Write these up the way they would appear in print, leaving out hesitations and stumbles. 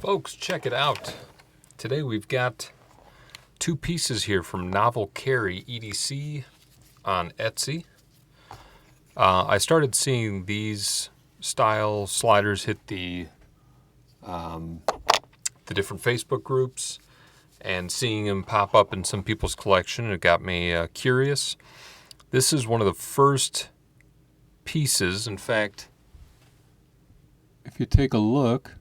Folks, check it out. Today we've got two pieces here from NovelCarry EDC on Etsy. I started seeing these style sliders hit the different Facebook groups and seeing them pop up in some people's collection. It got me curious. This is one of the first pieces. In fact, if you take a look,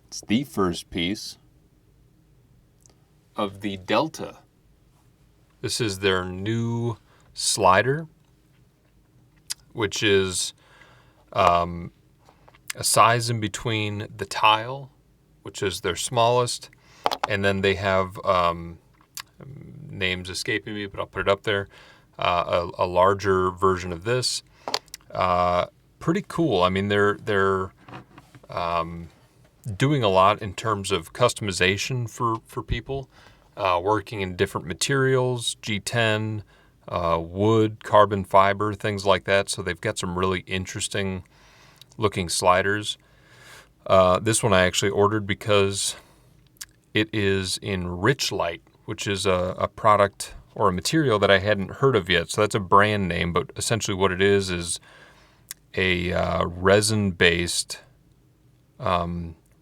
it's the first piece of the Delta. This is their new slider, which is a size in between the tile, which is their smallest, and then they have names escaping me, but I'll put it up there. A larger version of this. Pretty cool. I mean, they're doing a lot in terms of customization for people, working in different materials, G10, wood, carbon fiber, things like that. So they've got some really interesting looking sliders. This one I actually ordered because it is in Rich Light, which is a product or a material that I hadn't heard of yet. So that's a brand name, but essentially what it is a resin-based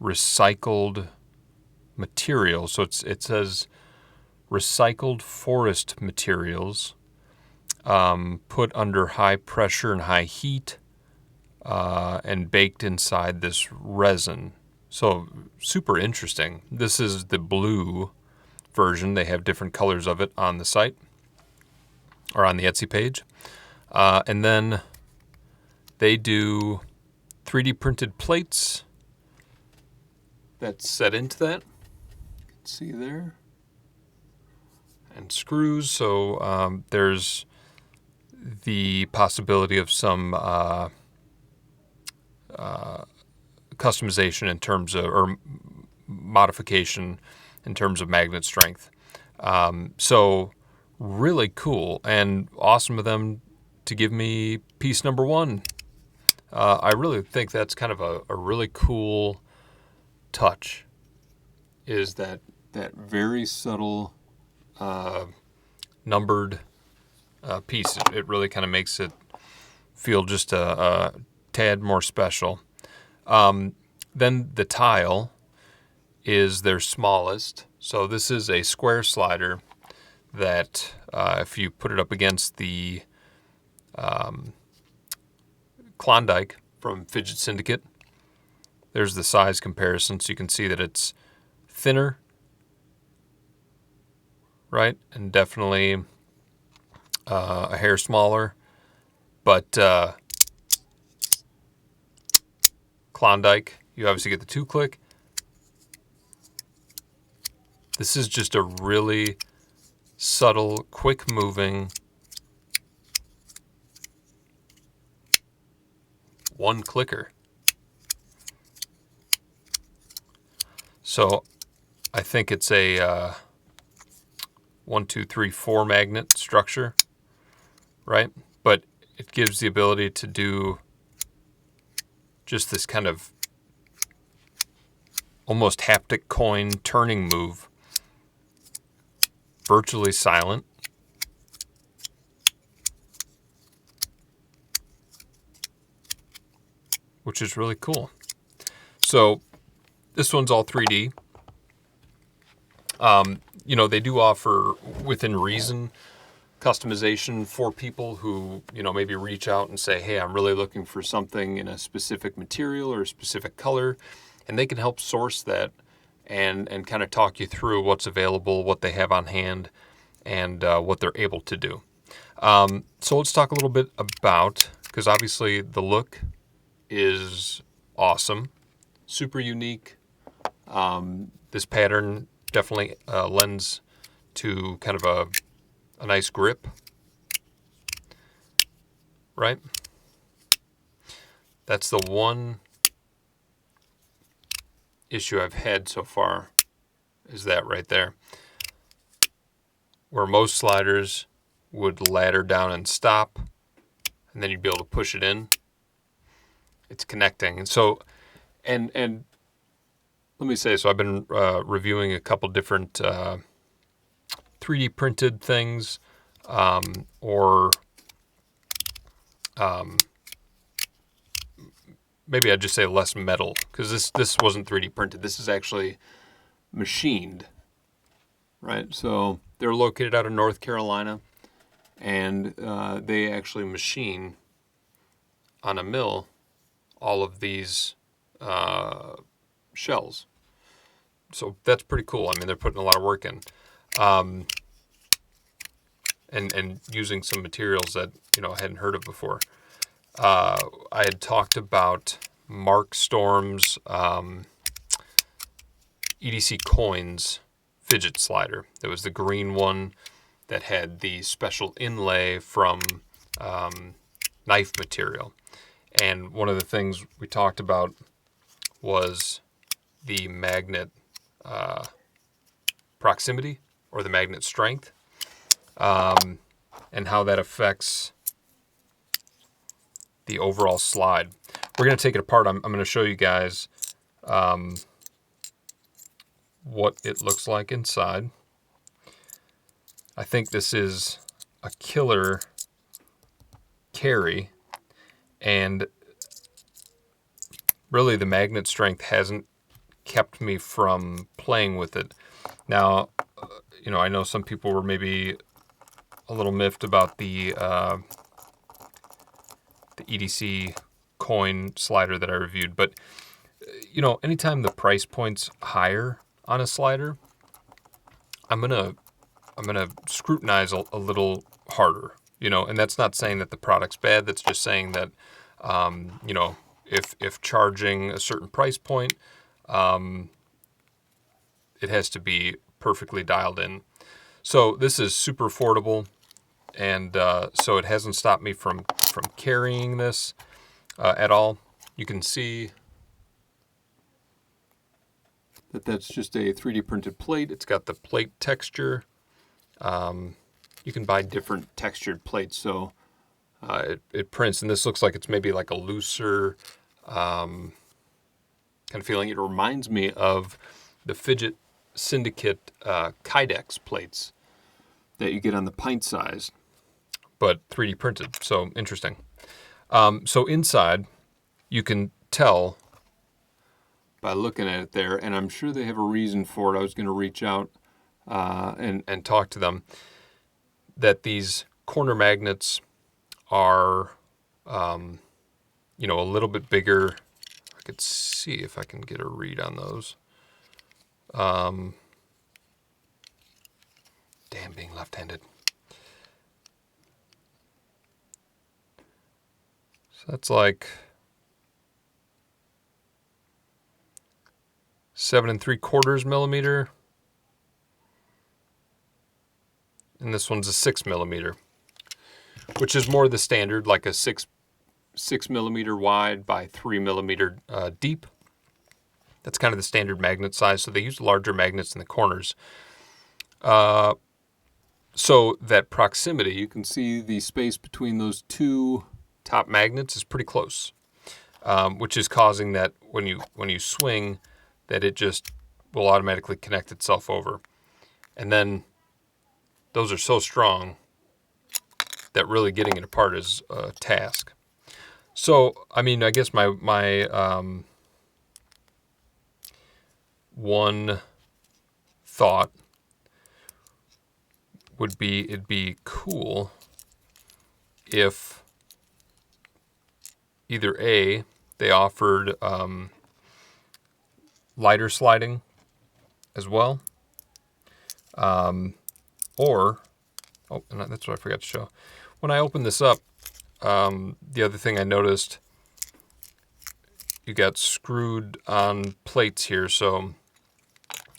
recycled material. So it says recycled forest materials put under high pressure and high heat and baked inside this resin. So super interesting. This is the blue version. They have different colors of it on the site or on the Etsy page. And then they do 3D printed plates that's set into that. You can see there. And screws. So there's the possibility of some customization in terms of, or modification in terms of magnet strength. So really cool and awesome of them to give me piece number one. I really think that's kind of a really cool touch, is that very subtle numbered piece. It really kind of makes it feel just a tad more special. Then the tile is their smallest. So this is a square slider that if you put it up against the Klondike from Fidget Syndicate, there's the size comparison. So you can see that it's thinner, right? And definitely a hair smaller. But Klondike, you obviously get the 2-click. This is just a really subtle, quick-moving, one-clicker. So I think it's a 1, 2, 3, 4 magnet structure, right? But it gives the ability to do just this kind of almost haptic coin turning move, virtually silent. Which is really cool. So this one's all 3D. They do offer, within reason, customization for people who, maybe reach out and say, hey, I'm really looking for something in a specific material or a specific color. And they can help source that and kind of talk you through what's available, what they have on hand, and what they're able to do. So let's talk a little bit about, because obviously the look is awesome, super unique. This pattern definitely lends to kind of a nice grip, right? That's the one issue I've had so far, is that right there. Where most sliders would ladder down and stop, and then you'd be able to push it in. It's connecting. And so, and let me say, so I've been reviewing a couple different 3D printed things, or maybe I'd just say less metal, because this wasn't 3D printed. This is actually machined, right? So they're located out of North Carolina, and they actually machine on a mill all of these shells. So that's pretty cool. I mean, they're putting a lot of work in, and using some materials that I hadn't heard of before. I had talked about Mark Storm's EDC Coins fidget slider. It was the green one that had the special inlay from knife material. And one of the things we talked about was the magnet proximity, or the magnet strength, and how that affects the overall slide. We're going to take it apart. I'm going to show you guys what it looks like inside. I think this is a killer carry, and really the magnet strength hasn't kept me from playing with it. Now, I know some people were maybe a little miffed about the EDC coin slider that I reviewed, but anytime the price point's higher on a slider, I'm gonna scrutinize a little harder, and that's not saying that the product's bad. That's just saying that if charging a certain price point, it has to be perfectly dialed in. So this is super affordable, and so it hasn't stopped me from carrying this at all. You can see that that's just a 3D printed plate. It's got the plate texture. You can buy different textured plates, so it prints, and this looks like it's maybe like a looser kind of feeling. It reminds me of the Fidget Syndicate Kydex plates that you get on the pint size, but 3D printed, so interesting. So inside, you can tell by looking at it there, and I'm sure they have a reason for it. I was going to reach out and talk to them, that these corner magnets are, a little bit bigger. I could see if I can get a read on those. Damn, being left-handed. So that's like 7 3/4 millimeter. And this one's a 6 millimeter, which is more the standard, like a 6 millimeter wide by 3 millimeter deep. That's kind of the standard magnet size. So they use larger magnets in the corners. So that proximity, you can see the space between those two top magnets is pretty close, which is causing that when you swing, that it just will automatically connect itself over. And then those are so strong that really getting it apart is a task. So, I mean, I guess my one thought would be, it'd be cool if either A, they offered lighter sliding as well, or, oh, and that's what I forgot to show. When I opened this up, the other thing I noticed, you got screwed on plates here, so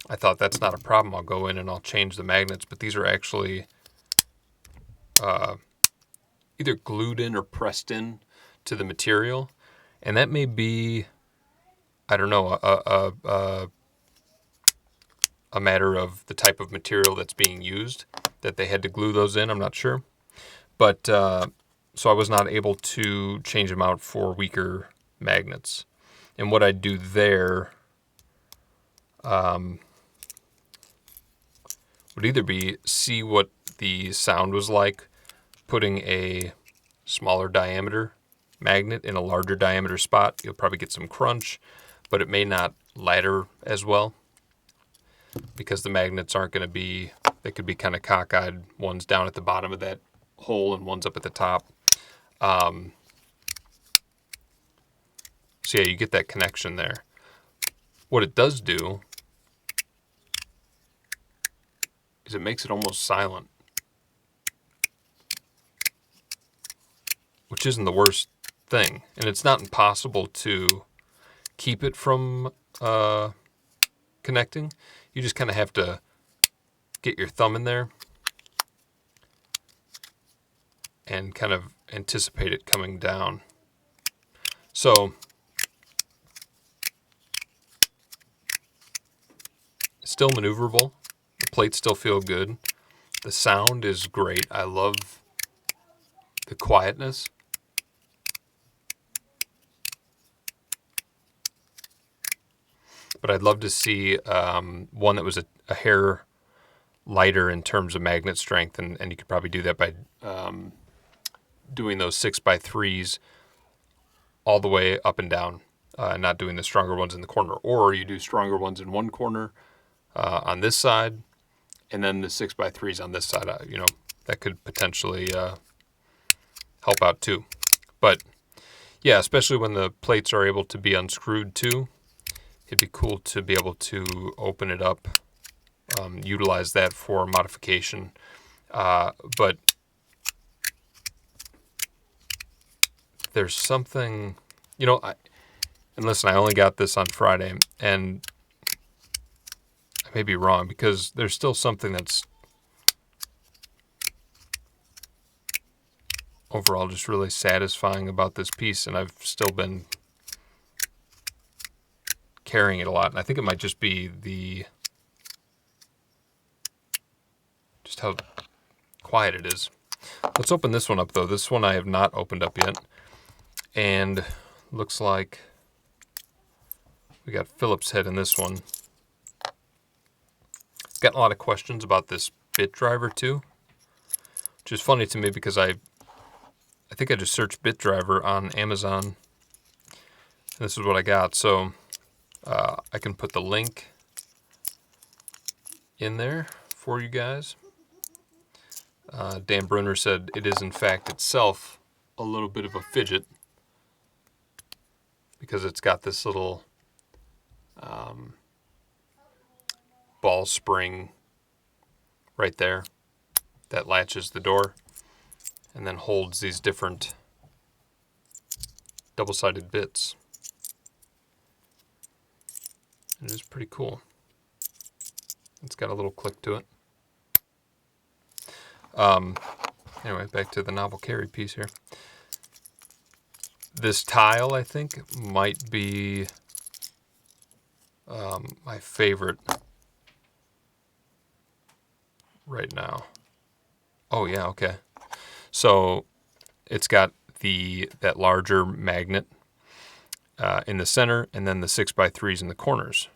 I thought that's not a problem. I'll go in and I'll change the magnets, but these are actually either glued in or pressed in to the material, and that may be, I don't know, a matter of the type of material that's being used, that they had to glue those in. I'm not sure, but so I was not able to change them out for weaker magnets. And what I'd do there would either be see what the sound was like putting a smaller diameter magnet in a larger diameter spot. You'll probably get some crunch, but it may not ladder as well because the magnets aren't going to be, they could be kind of cockeyed. One's down at the bottom of that hole and one's up at the top. So yeah, you get that connection there. What it does do is it makes it almost silent, which isn't the worst thing. And it's not impossible to keep it from connecting. You just kind of have to get your thumb in there and kind of anticipate it coming down. So it's still maneuverable. The plates still feel good. The sound is great. I love the quietness. But I'd love to see one that was a hair lighter in terms of magnet strength, and you could probably do that by doing those 6x3s all the way up and down, not doing the stronger ones in the corner. Or you do stronger ones in one corner on this side, and then the 6x3s on this side. That could potentially help out too. But yeah, especially when the plates are able to be unscrewed too, it'd be cool to be able to open it up, utilize that for modification. But there's something, and listen, I only got this on Friday, and I may be wrong because there's still something that's overall just really satisfying about this piece, and I've still been carrying it a lot. And I think it might just be just how quiet it is. Let's open this one up though. This one I have not opened up yet. And looks like we got Phillips head in this one. Gotten a lot of questions about this bit driver too, which is funny to me because I think I just searched bit driver on Amazon, and this is what I got. So I can put the link in there for you guys. Dan Brunner said it is in fact itself a little bit of a fidget because it's got this little ball spring right there that latches the door and then holds these different double-sided bits. It is pretty cool. It's got a little click to it. Anyway, back to the NovelCarry piece here. This tile, I think, might be my favorite right now. Oh yeah, okay. So it's got that larger magnet in the center, and then the 6x3s in the corners.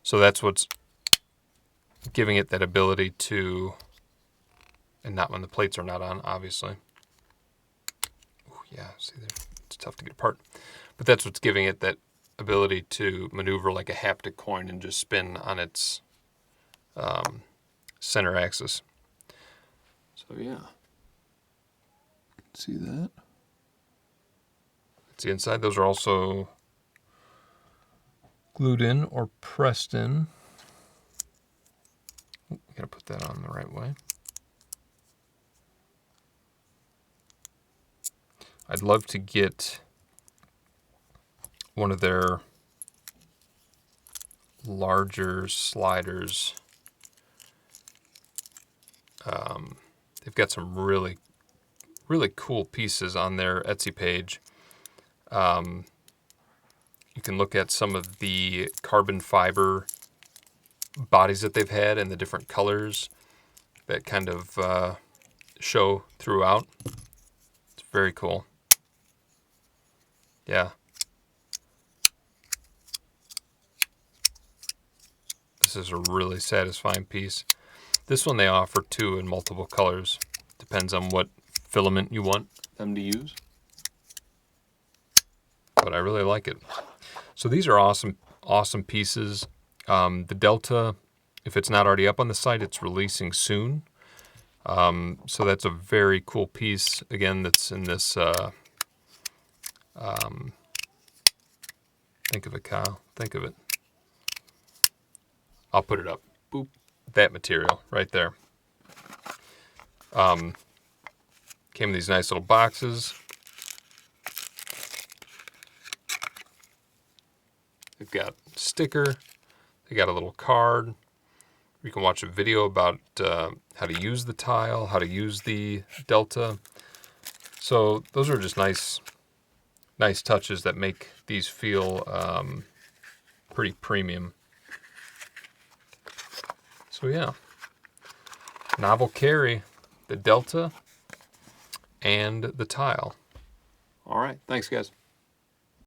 So that's what's giving it that ability to, and not when the plates are not on, obviously. Ooh, yeah, see there, it's tough to get apart. But that's what's giving it that ability to maneuver like a haptic coin and just spin on its center axis. So yeah. See that? That's the inside. Those are also glued in or pressed in. Gotta put that on the right way. I'd love to get one of their larger sliders. They've got some really, really cool pieces on their Etsy page. You can look at some of the carbon fiber bodies that they've had and the different colors that kind of show throughout. It's very cool. Yeah. This is a really satisfying piece. This one they offer too in multiple colors. Depends on what filament you want them to use. But I really like it. So these are awesome pieces. The Delta, if it's not already up on the site, it's releasing soon. So that's a very cool piece. Again, that's in this, think of it, Kyle. Think of it. I'll put it up. Boop. That material right there. Came in these nice little boxes. They've got a sticker. They got a little card. You can watch a video about how to use the tile, how to use the Delta. So those are just nice touches that make these feel pretty premium. So yeah, NovelCarry, the Delta, and the tile. All right, thanks guys.